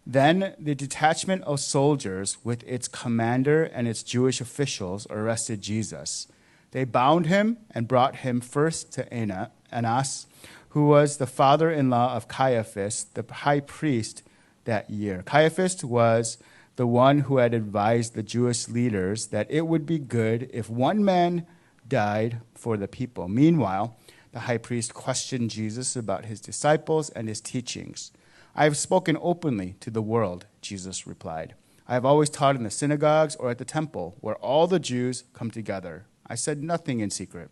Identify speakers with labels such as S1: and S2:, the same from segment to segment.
S1: Then the detachment of soldiers with its commander and its Jewish officials arrested Jesus. They bound him and brought him first to Annas, who was the father-in-law of Caiaphas, the high priest that year. Caiaphas was the one who had advised the Jewish leaders that it would be good if one man died for the people. Meanwhile, the high priest questioned Jesus about his disciples and his teachings. I have spoken openly to the world, Jesus replied. I have always taught in the synagogues or at the temple, where all the Jews come together. I said nothing in secret.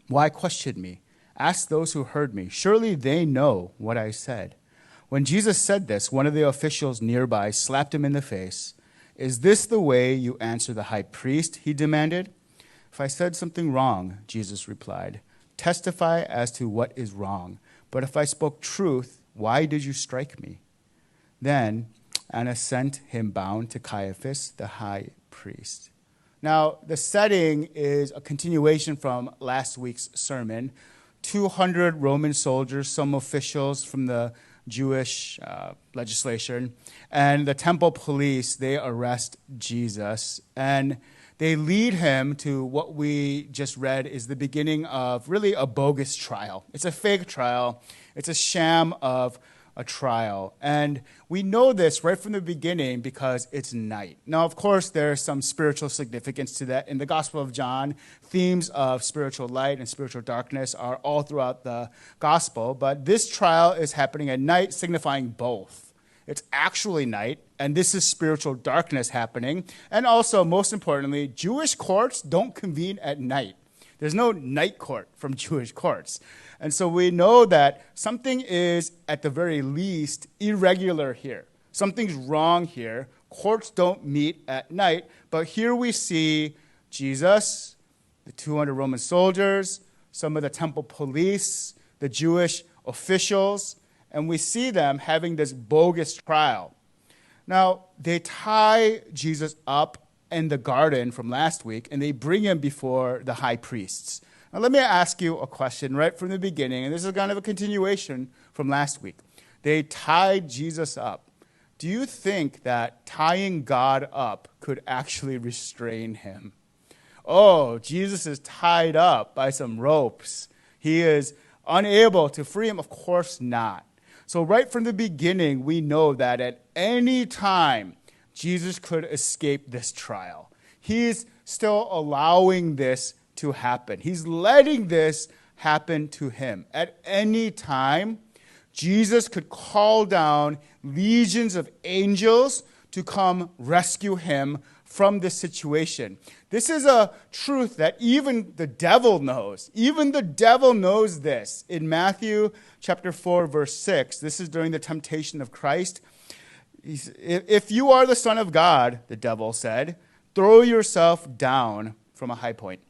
S1: Why question me? Ask those who heard me. Surely they know what I said. When Jesus said this, one of the officials nearby slapped him in the face. Is this the way you answer the high priest? He demanded. If I said something wrong, Jesus replied, testify as to what is wrong. But if I spoke truth, why did you strike me? Then Annas sent him bound to Caiaphas, the high priest. Now, the setting is a continuation from last week's sermon. 200 Roman soldiers, some officials from the Jewish legislation, and the temple police, they arrest Jesus. And they lead him to what we just read is the beginning of really a bogus trial. It's a fake trial. It's a sham of a trial. And we know this right from the beginning because it's night. Now, of course, there's some spiritual significance to that. In the Gospel of John, themes of spiritual light and spiritual darkness are all throughout the Gospel. But this trial is happening at night, signifying both. It's actually night, and this is spiritual darkness happening. And also, most importantly, Jewish courts don't convene at night. There's no night court from Jewish courts. And so we know that something is, at the very least, irregular here. Something's wrong here. Courts don't meet at night. But here we see Jesus, the 200 Roman soldiers, some of the temple police, the Jewish officials, and we see them having this bogus trial. Now, they tie Jesus up in the garden from last week, and they bring him before the high priests. Now, let me ask you a question right from the beginning, and this is kind of a continuation from last week. They tied Jesus up. Do you think that tying God up could actually restrain him? Oh, Jesus is tied up by some ropes. He is unable to free him? Of course not. So right from the beginning, we know that at any time, Jesus could escape this trial. He's still allowing this to happen. He's letting this happen to him. At any time, Jesus could call down legions of angels to come rescue him from this situation. This is a truth that even the devil knows. Even the devil knows this. In Matthew chapter 4, verse 6, this is during the temptation of Christ. If you are the Son of God, the devil said, throw yourself down from a high point.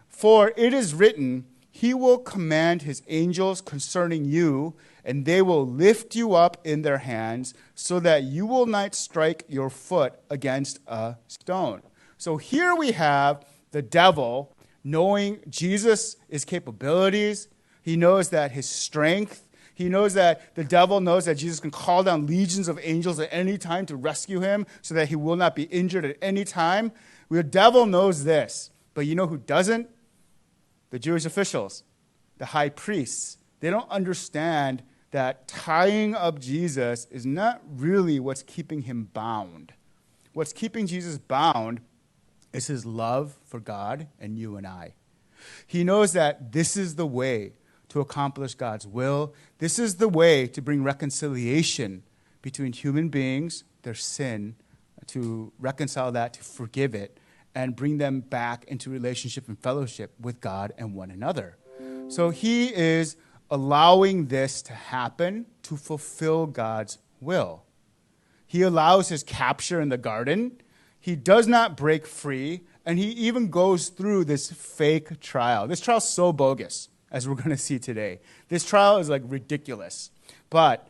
S1: For it is written, he will command his angels concerning you, and they will lift you up in their hands so that you will not strike your foot against a stone. So here we have the devil knowing Jesus' capabilities. He knows that his strength. He knows that the devil knows that Jesus can call down legions of angels at any time to rescue him so that he will not be injured at any time. The devil knows this. But you know who doesn't? The Jewish officials, the high priests. They don't understand that tying up Jesus is not really what's keeping him bound. What's keeping Jesus bound is his love for God and you and I. He knows that this is the way to accomplish God's will. This is the way to bring reconciliation between human beings, their sin, to reconcile that, to forgive it, and bring them back into relationship and fellowship with God and one another. So he is allowing this to happen to fulfill God's will. He allows his capture in the garden. He does not break free, and he even goes through this fake trial. This trial is so bogus, as we're going to see today. This trial is like ridiculous. But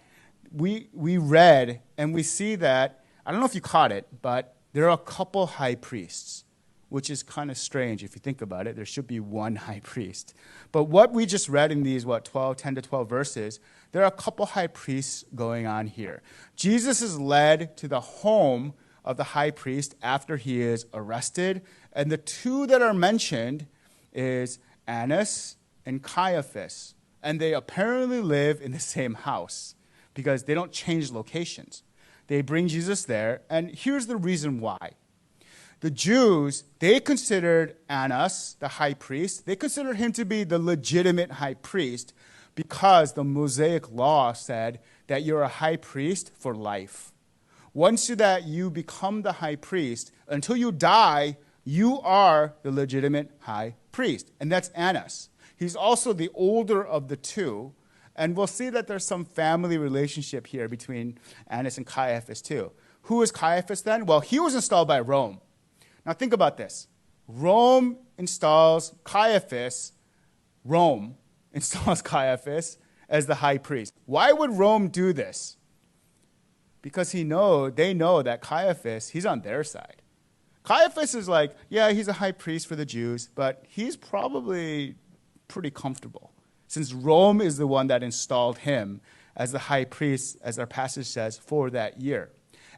S1: we read and we see that, I don't know if you caught it, but there are a couple high priests. which is kind of strange if you think about it. There should be one high priest. But what we just read in these, 10 to 12 verses, there are a couple high priests going on here. Jesus is led to the home of the high priest after he is arrested. And the two that are mentioned is Annas and Caiaphas. And they apparently live in the same house because they don't change locations. They bring Jesus there, and here's the reason why. The Jews, they considered Annas, the high priest, they considered him to be the legitimate high priest because the Mosaic law said that you're a high priest for life. Once that you become the high priest, until you die, you are the legitimate high priest. And that's Annas. He's also the older of the two. And we'll see that there's some family relationship here between Annas and Caiaphas too. Who is Caiaphas then? Well, he was installed by Rome. Now think about this. Rome installs Caiaphas as the high priest. Why would Rome do this? Because they know that Caiaphas, he's on their side. Caiaphas is like, yeah, he's a high priest for the Jews, but he's probably pretty comfortable, since Rome is the one that installed him as the high priest, as our passage says, for that year.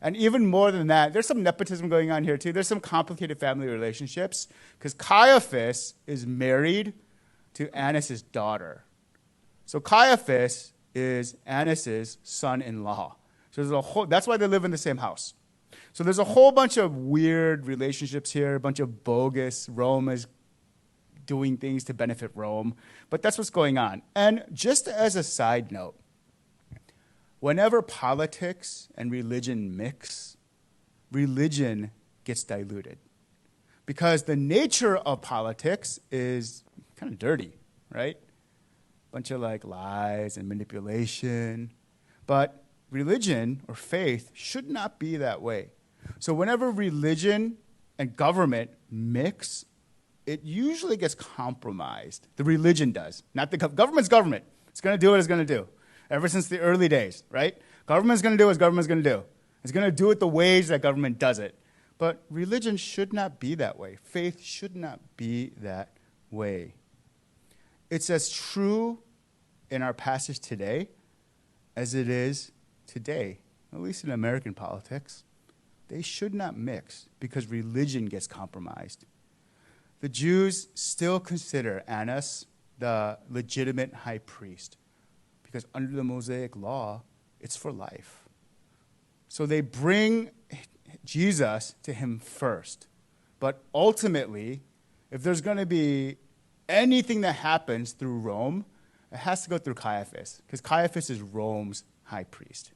S1: And even more than that, there's some nepotism going on here too. There's some complicated family relationships, because Caiaphas is married to Annas' daughter. So Caiaphas is Annas' son-in-law. So that's why they live in the same house. So there's a whole bunch of weird relationships here, a bunch of bogus. Rome is doing things to benefit Rome. But that's what's going on. And just as a side note, whenever politics and religion mix, religion gets diluted. Because the nature of politics is kind of dirty, right? Bunch of lies and manipulation. But religion or faith should not be that way. So whenever religion and government mix, it usually gets compromised. The religion does, not the government's government. It's going to do what it's going to do. Ever since the early days, right? Government's going to do what government's going to do. It's going to do it the ways that government does it. But religion should not be that way. Faith should not be that way. It's as true in our passage today as it is today, at least in American politics. They should not mix because religion gets compromised. The Jews still consider Annas the legitimate high priest because under the Mosaic law, it's for life. So they bring Jesus to him first. But ultimately, if there's going to be anything that happens through Rome, it has to go through Caiaphas because Caiaphas is Rome's high priest.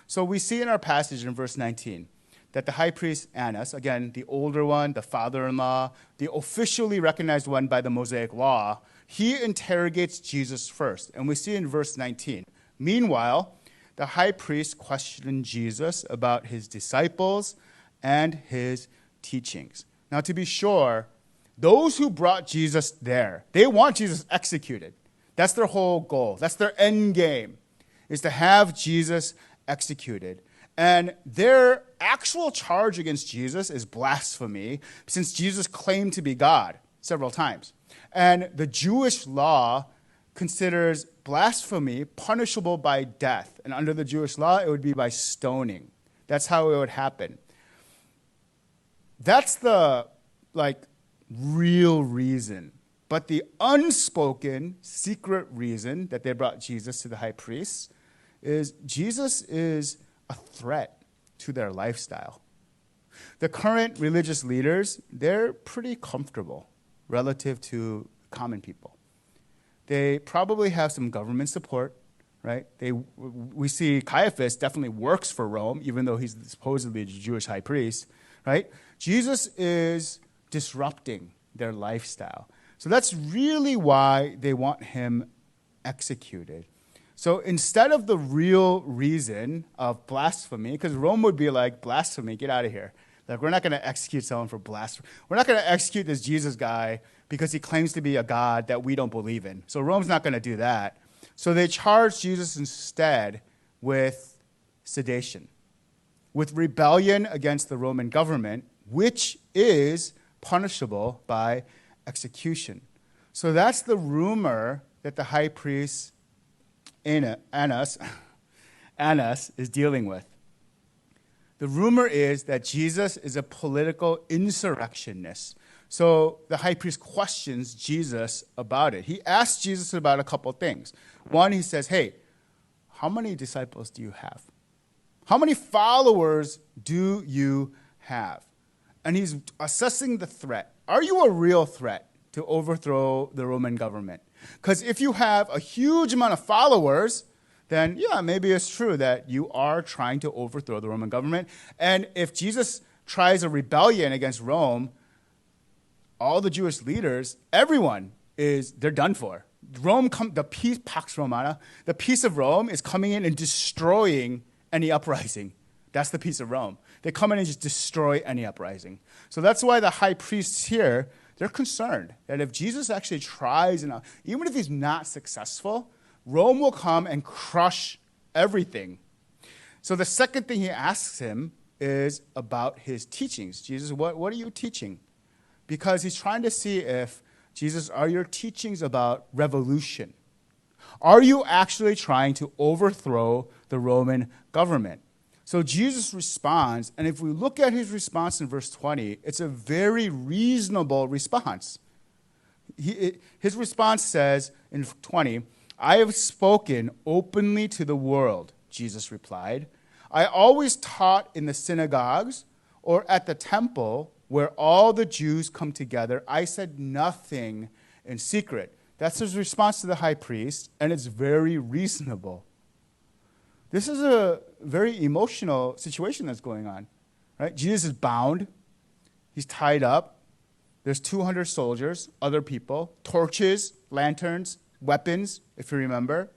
S1: So we see in our passage in verse 19 that the high priest Annas, again, the older one, the father-in-law, the officially recognized one by the Mosaic law, he interrogates Jesus first. And we see in verse 19, meanwhile, the high priest questioned Jesus about his disciples and his teachings. Now, to be sure, those who brought Jesus there, they want Jesus executed. That's their whole goal. That's their end game, is to have Jesus executed. And their actual charge against Jesus is blasphemy, since Jesus claimed to be God several times. And the Jewish law considers blasphemy punishable by death. And under the Jewish law, it would be by stoning. That's how it would happen. That's the, real reason. But the unspoken, secret reason that they brought Jesus to the high priest is Jesus is a threat to their lifestyle. The current religious leaders, they're pretty comfortable relative to common people. They probably have some government support, right? We see Caiaphas definitely works for Rome, even though he's supposedly a Jewish high priest, right? Jesus is disrupting their lifestyle. So that's really why they want him executed. So instead of the real reason of blasphemy, because Rome would be like, blasphemy, get out of here. We're not going to execute someone for blasphemy. We're not going to execute this Jesus guy because he claims to be a God that we don't believe in. So Rome's not going to do that. So they charged Jesus instead with sedation, with rebellion against the Roman government, which is punishable by execution. So that's the rumor that the high priest Annas is dealing with. The rumor is that Jesus is a political insurrectionist. So the high priest questions Jesus about it. He asks Jesus about a couple things. One, he says, hey, how many disciples do you have? How many followers do you have? And he's assessing the threat. Are you a real threat to overthrow the Roman government? Because if you have a huge amount of followers, then yeah, maybe it's true that you are trying to overthrow the Roman government. And if Jesus tries a rebellion against Rome, all the Jewish leaders, everyone they're done for. The peace, Pax Romana, the peace of Rome is coming in and destroying any uprising. That's the peace of Rome. They come in and just destroy any uprising. So that's why the high priests here, they're concerned that if Jesus actually tries, even if he's not successful, Rome will come and crush everything. So the second thing he asks him is about his teachings. Jesus, what are you teaching? Because he's trying to see if, Jesus, are your teachings about revolution? Are you actually trying to overthrow the Roman government? So Jesus responds, and if we look at his response in verse 20, it's a very reasonable response. His response says in 20, I have spoken openly to the world, Jesus replied. I always taught in the synagogues or at the temple where all the Jews come together. I said nothing in secret. That's his response to the high priest, and it's very reasonable. This is a very emotional situation that's going on, right? Jesus is bound. He's tied up. There's 200 soldiers, other people, torches, lanterns, weapons, if you remember.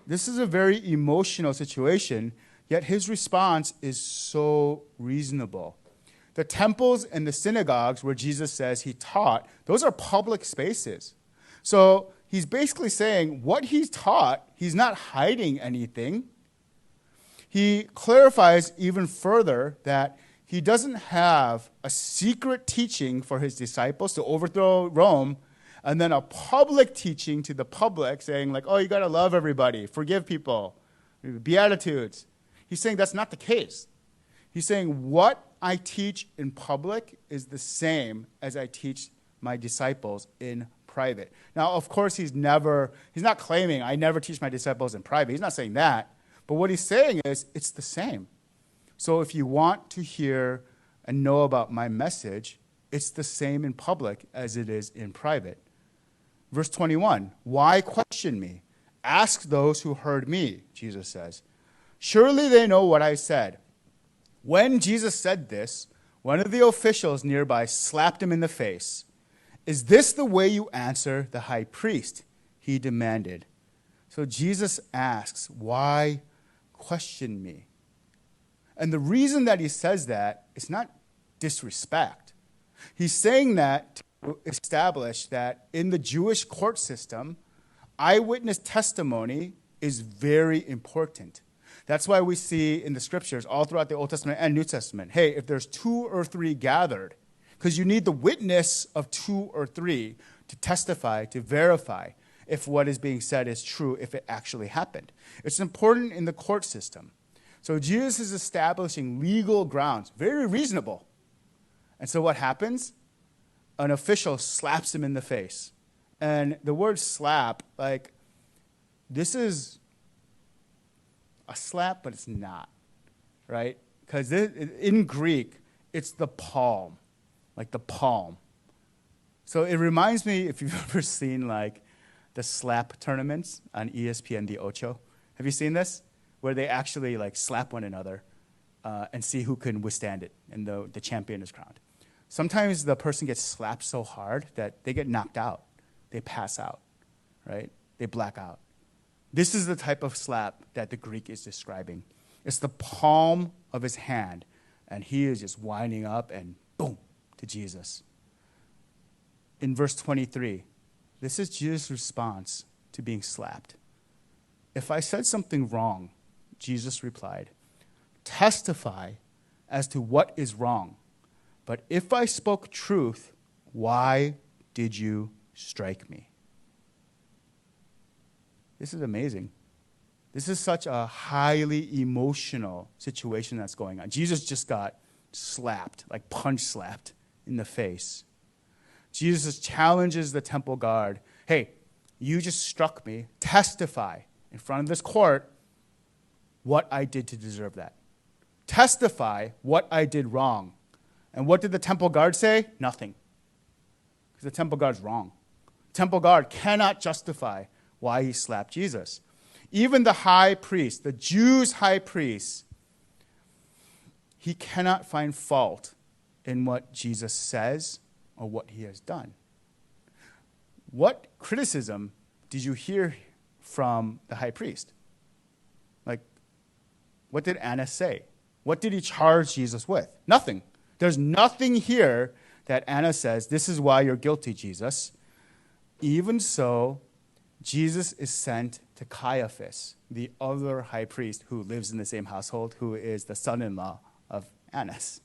S1: This is a very emotional situation, yet his response is so reasonable. The temples and the synagogues where Jesus says he taught, those are public spaces. So he's basically saying what he's taught, he's not hiding anything. He clarifies even further that he doesn't have a secret teaching for his disciples to overthrow Rome, and then a public teaching to the public saying like, oh, you got to love everybody, forgive people, Beatitudes. He's saying that's not the case. He's saying what I teach in public is the same as I teach my disciples in private. Now, of course, he's not claiming I never teach my disciples in private. He's not saying that. But what he's saying is it's the same. So if you want to hear and know about my message, it's the same in public as it is in private. Verse 21, why question me? Ask those who heard me, Jesus says. Surely they know what I said. When Jesus said this, one of the officials nearby slapped him in the face. Is this the way you answer the high priest? He demanded. So Jesus asks, why question me? And the reason that he says that is not disrespect. He's saying that to establish that in the Jewish court system, eyewitness testimony is very important. That's why we see in the scriptures, all throughout the Old Testament and New Testament, hey, if there's 2 or 3 gathered, because you need the witness of 2 or 3 to testify, to verify if what is being said is true, if it actually happened. It's important in the court system. So Jesus is establishing legal grounds, very reasonable. And so what happens? An official slaps him in the face. And the word slap, like, this is a slap, but it's not, right? Because in Greek, it's the palm, like the palm. So it reminds me, if you've ever seen like the slap tournaments on ESPN, the Ocho. Have you seen this? Where they actually like slap one another and see who can withstand it, and the champion is crowned. Sometimes the person gets slapped so hard that they get knocked out. They pass out, right? They black out. This is the type of slap that the Greek is describing. It's the palm of his hand, and he is just winding up and boom, to Jesus. In verse 23, this is Jesus' response to being slapped. If I said something wrong, Jesus replied, testify as to what is wrong. But if I spoke truth, why did you strike me? This is amazing. This is such a highly emotional situation that's going on. Jesus just got slapped, like punch slapped in the face. Jesus challenges the temple guard. Hey, you just struck me. Testify in front of this court what I did to deserve that. Testify what I did wrong. And what did the temple guard say? Nothing. Because the temple guard's wrong. Temple guard cannot justify why he slapped Jesus. Even the high priest, the Jews' high priest, he cannot find fault in what Jesus says or what he has done. What criticism did you hear from the high priest? Like, what did Annas say? What did he charge Jesus with? Nothing. There's nothing here that Annas says, this is why you're guilty, Jesus. Even so, Jesus is sent to Caiaphas, the other high priest who lives in the same household, who is the son-in-law of Annas.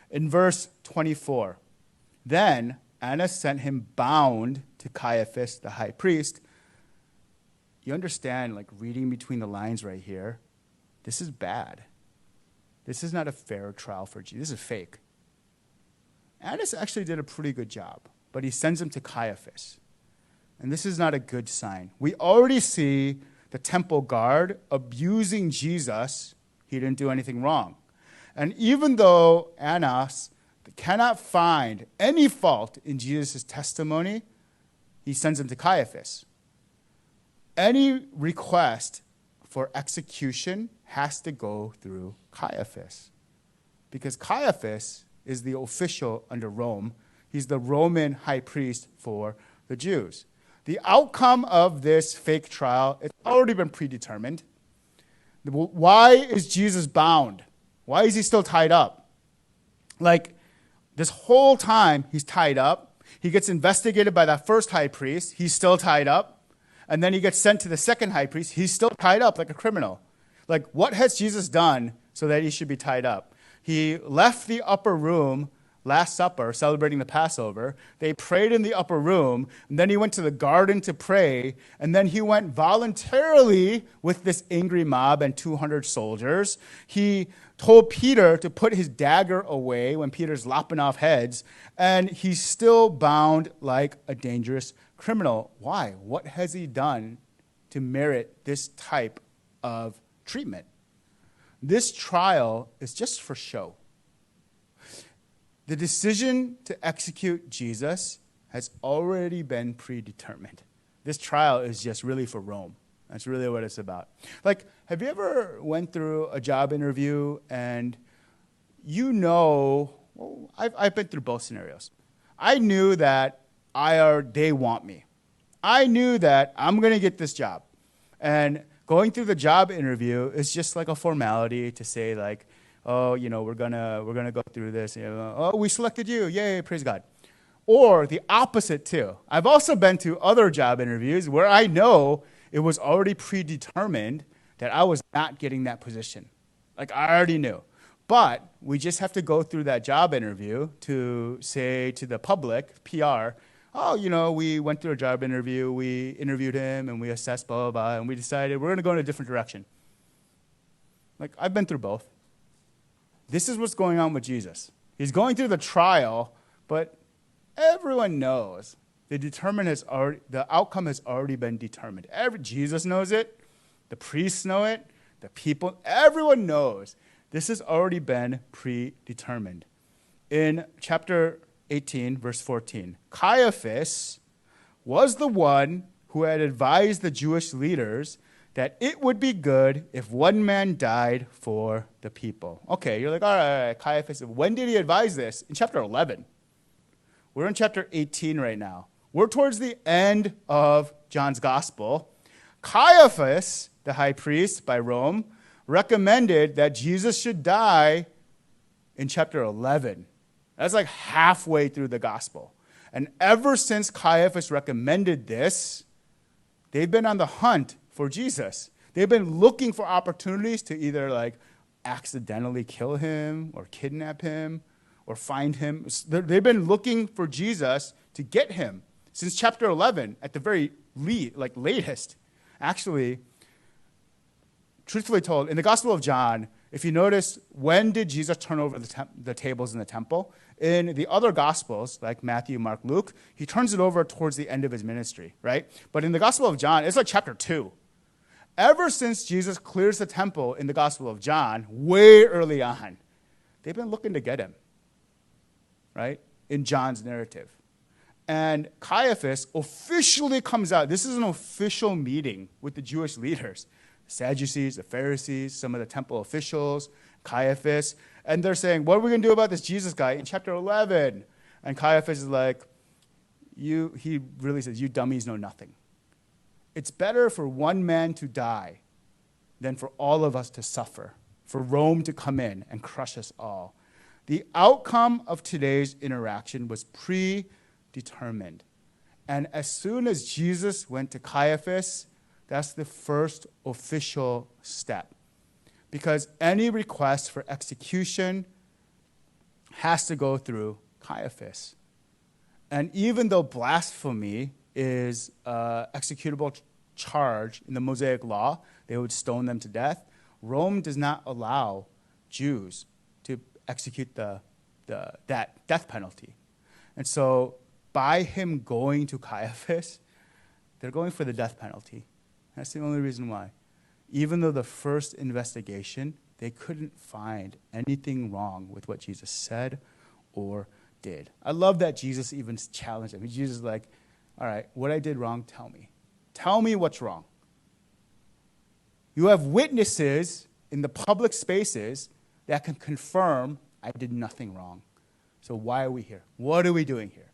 S1: In verse 24, then Annas sent him bound to Caiaphas, the high priest. You understand, like reading between the lines right here, this is bad. This is not a fair trial for Jesus. This is fake. Annas actually did a pretty good job, but he sends him to Caiaphas. And this is not a good sign. We already see the temple guard abusing Jesus. He didn't do anything wrong. And even though Annas cannot find any fault in Jesus' testimony, he sends him to Caiaphas. Any request for execution has to go through Caiaphas. Because Caiaphas is the official under Rome. He's the Roman high priest for the Jews. The outcome of this fake trial, it's already been predetermined. Why is Jesus bound? Why is he still tied up? Like, this whole time he's tied up. He gets investigated by that first high priest. He's still tied up. And then he gets sent to the second high priest. He's still tied up like a criminal. Like, what has Jesus done so that he should be tied up? He left the upper room Last Supper, celebrating the Passover. They prayed in the upper room, and then he went to the garden to pray, and then he went voluntarily with this angry mob and 200 soldiers. He told Peter to put his dagger away when Peter's lopping off heads, and he's still bound like a dangerous criminal. Why? What has he done to merit this type of treatment? This trial is just for show. The decision to execute Jesus has already been predetermined. This trial is just really for Rome. That's really what it's about. Like, have you ever went through a job interview and I've been through both scenarios. I knew that they want me. I knew that I'm going to get this job. And going through the job interview is just like a formality to say, like, oh, we're gonna go through this. Oh, we selected you. Yay, praise God. Or the opposite too. I've also been to other job interviews where I know it was already predetermined that I was not getting that position. Like, I already knew. But we just have to go through that job interview to say to the public, PR, oh, we went through a job interview, we interviewed him, and we assessed blah, blah, blah, and we decided we're going to go in a different direction. Like, I've been through both. This is what's going on with Jesus. He's going through the trial, but everyone knows the outcome has already been determined. Jesus knows it. The priests know it. The people, everyone knows. This has already been predetermined. In chapter 18, verse 14, Caiaphas was the one who had advised the Jewish leaders that it would be good if one man died for the people. Okay, you're like, all right, Caiaphas, when did he advise this? In chapter 11. We're in chapter 18 right now. We're towards the end of John's gospel. Caiaphas, the high priest by Rome, recommended that Jesus should die in chapter 11. That's like halfway through the gospel. And ever since Caiaphas recommended this, they've been on the hunt for Jesus. They've been looking for opportunities to either like accidentally kill him or kidnap him or find him. They've been looking for Jesus to get him since chapter 11 at the very latest. Actually, truthfully told, in the Gospel of John, if you notice, when did Jesus turn over the tables in the temple? In the other Gospels, like Matthew, Mark, Luke, he turns it over towards the end of his ministry, right? But in the Gospel of John, it's like chapter 2. Ever since Jesus clears the temple in the Gospel of John, way early on, they've been looking to get him, right, in John's narrative. And Caiaphas officially comes out. This is an official meeting with the Jewish leaders, the Sadducees, the Pharisees, some of the temple officials, Caiaphas. And they're saying, what are we going to do about this Jesus guy in chapter 11? And Caiaphas is like, he really says, you dummies know nothing. It's better for one man to die than for all of us to suffer, for Rome to come in and crush us all. The outcome of today's interaction was predetermined. And as soon as Jesus went to Caiaphas, that's the first official step. Because any request for execution has to go through Caiaphas. And even though blasphemy is an executable charge in the Mosaic law, they would stone them to death, Rome does not allow Jews to execute that death penalty. And so by him going to Caiaphas, they're going for the death penalty. That's the only reason why. Even though the first investigation, they couldn't find anything wrong with what Jesus said or did. I love that Jesus even challenged him. Jesus is like, all right, what I did wrong, tell me. Tell me what's wrong. You have witnesses in the public spaces that can confirm I did nothing wrong. So why are we here? What are we doing here?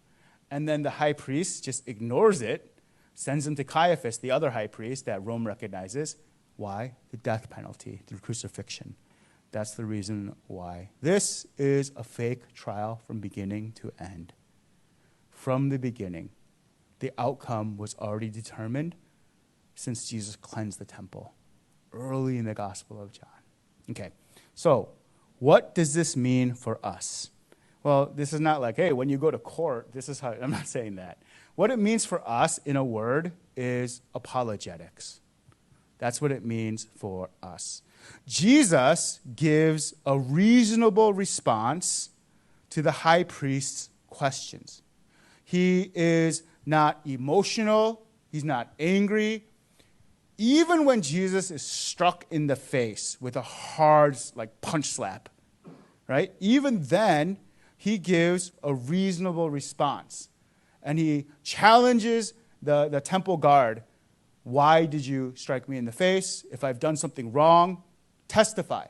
S1: And then the high priest just ignores it, sends him to Caiaphas, the other high priest that Rome recognizes. Why? The death penalty through crucifixion. That's the reason why. This is a fake trial from beginning to end. From the beginning, the outcome was already determined since Jesus cleansed the temple early in the Gospel of John. Okay, so what does this mean for us? Well, this is not like, hey, when you go to court, this is how, I'm not saying that. What it means for us, in a word, is apologetics. That's what it means for us. Jesus gives a reasonable response to the high priest's questions. He is not emotional. He's not angry. Even when Jesus is struck in the face with a hard, punch slap, right? Even then, he gives a reasonable response. And he challenges the temple guard. Why did you strike me in the face? If I've done something wrong, testify.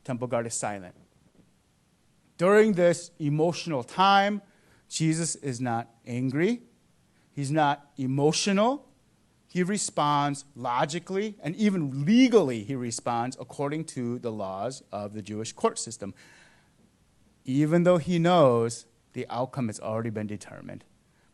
S1: Temple guard is silent. During this emotional time, Jesus is not angry. He's not emotional. He responds logically, and even legally he responds according to the laws of the Jewish court system, even though he knows the outcome has already been determined.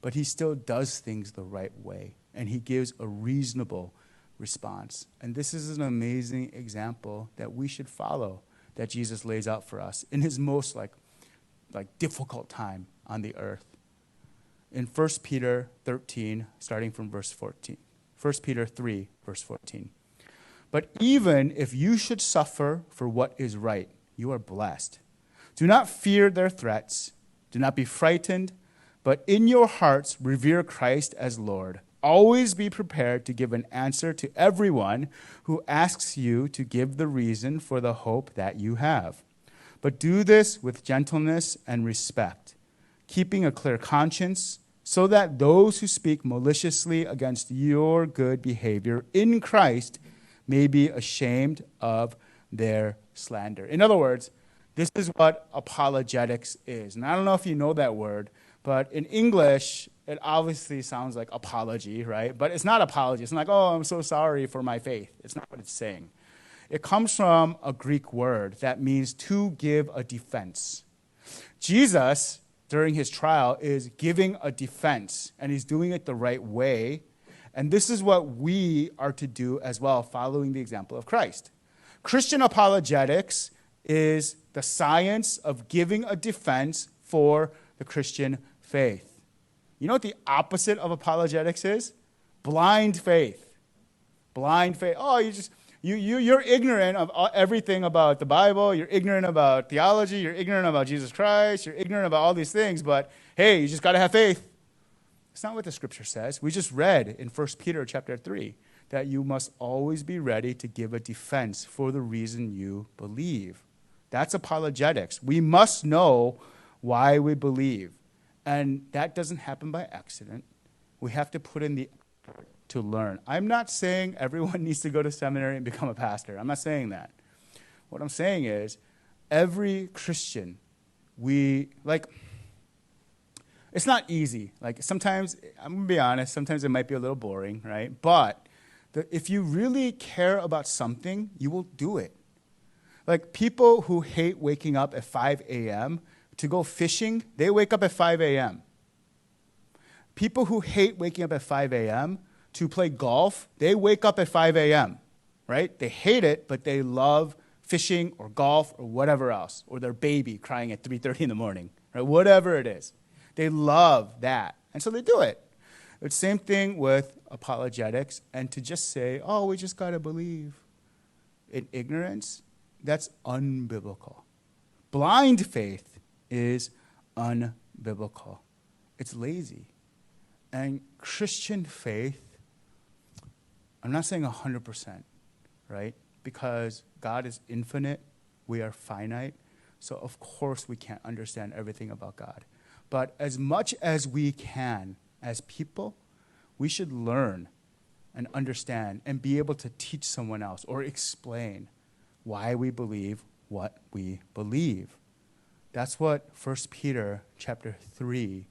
S1: But he still does things the right way, and he gives a reasonable response. And this is an amazing example that we should follow, that Jesus lays out for us in his most difficult time on the earth. In 1 Peter 13, starting from verse 14. 1 Peter 3, verse 14. But even if you should suffer for what is right, you are blessed. Do not fear their threats. Do not be frightened, but in your hearts revere Christ as Lord. Always be prepared to give an answer to everyone who asks you to give the reason for the hope that you have. But do this with gentleness and respect, keeping a clear conscience, so that those who speak maliciously against your good behavior in Christ may be ashamed of their slander. In other words, this is what apologetics is. And I don't know if you know that word, but in English, it obviously sounds like apology, right? But it's not apology. It's not like, oh, I'm so sorry for my faith. It's not what it's saying. It comes from a Greek word that means to give a defense. Jesus, during his trial, is giving a defense, and he's doing it the right way. And this is what we are to do as well, following the example of Christ. Christian apologetics is the science of giving a defense for the Christian faith. You know what the opposite of apologetics is? Blind faith. Blind faith. Oh, you're ignorant of everything about the Bible. You're ignorant about theology. You're ignorant about Jesus Christ. You're ignorant about all these things. But hey, you just got to have faith. It's not what the scripture says. We just read in 1 Peter chapter 3 that you must always be ready to give a defense for the reason you believe. That's apologetics. We must know why we believe. And that doesn't happen by accident. We have to put in the effort to learn. I'm not saying everyone needs to go to seminary and become a pastor. I'm not saying that. What I'm saying is every Christian, it's not easy. Like sometimes, I'm going to be honest, sometimes it might be a little boring, right? But if you really care about something, you will do it. Like people who hate waking up at 5 a.m. to go fishing, they wake up at 5 a.m. People who hate waking up at 5 a.m. to play golf, they wake up at 5 a.m., right? They hate it, but they love fishing or golf or whatever else, or their baby crying at 3:30 in the morning, right? Whatever it is. They love that, and so they do it. It's the same thing with apologetics, and to just say, oh, we just got to believe in ignorance, that's unbiblical. Blind faith is unbiblical. It's lazy. And Christian faith, I'm not saying 100%, right? Because God is infinite, we are finite, so of course we can't understand everything about God. But as much as we can, as people, we should learn and understand and be able to teach someone else or explain why we believe what we believe. That's what 1 Peter chapter 3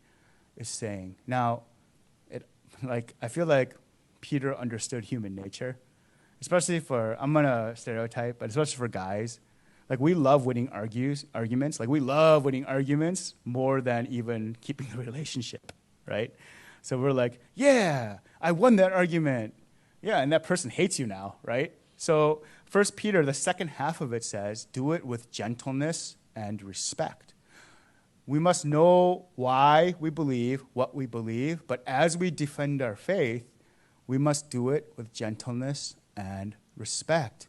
S1: is saying. Now, I feel like Peter understood human nature, especially I'm going to stereotype, but especially for guys. Like, we love winning arguments. Like, we love winning arguments more than even keeping the relationship, right? So we're like, yeah, I won that argument. Yeah, and that person hates you now, right? So 1 Peter, the second half of it says, do it with gentleness and respect. We must know why we believe what we believe, but as we defend our faith, we must do it with gentleness and respect.